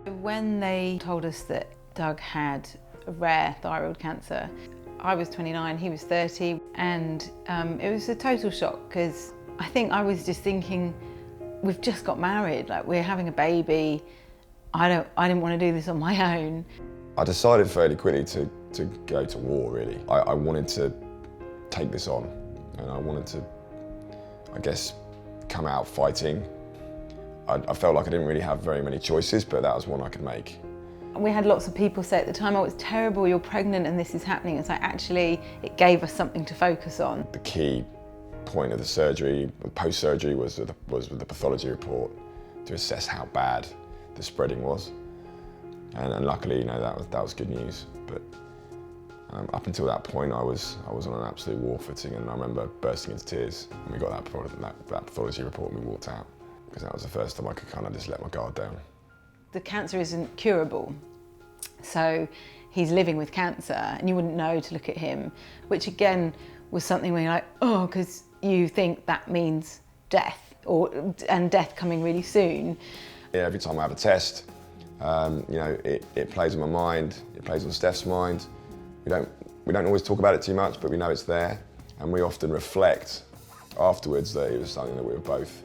When they told us that Doug had a rare thyroid cancer, I was 29, he was 30, and it was a total shock because I think I was just thinking, we've just got married, like we're having a baby. I didn't want to do this on my own. I decided fairly quickly to go to war, really. I wanted to take this on, and I wanted to, I guess, come out fighting. I felt like I didn't really have very many choices, but that was one I could make. We had lots of people say at the time, oh, it's terrible, you're pregnant and this is happening. It's like, actually, it gave us something to focus on. The key point of the surgery, post-surgery, was with the pathology report to assess how bad the spreading was. And luckily, you know, that was good news. But up until that point, I was on an absolute war footing, and I remember bursting into tears when we got that pathology report and we walked out, because that was the first time I could kind of just let my guard down. The cancer isn't curable, so he's living with cancer, and you wouldn't know to look at him, which again was something where you're like, oh, because you think that means death, and death coming really soon. Yeah, every time I have a test, you know, it plays on my mind, it plays on Steph's mind. We don't always talk about it too much, but we know it's there, and we often reflect afterwards that it was something that we were both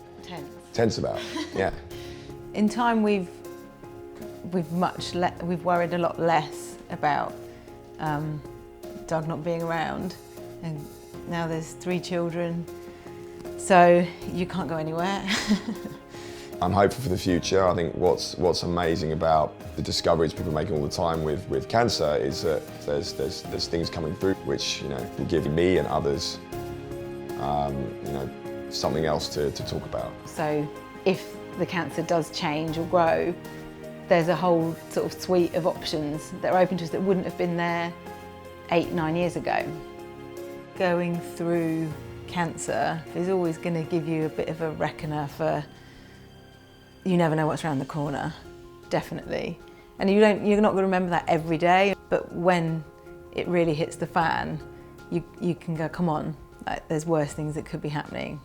tense about. Yeah. In time, we've worried a lot less about Doug not being around, and now there's 3 children, so you can't go anywhere. I'm hopeful for the future. I think what's amazing about the discoveries people are making all the time with cancer is that there's things coming through which, you know, will give me and others, you know, something else to talk about. So if the cancer does change or grow, there's a whole sort of suite of options that are open to us that wouldn't have been there 8, 9 years ago. Going through cancer is always going to give you a bit of a reckoner for, you never know what's around the corner, definitely. And you're not going to remember that every day, but when it really hits the fan, you can go, come on, like, there's worse things that could be happening.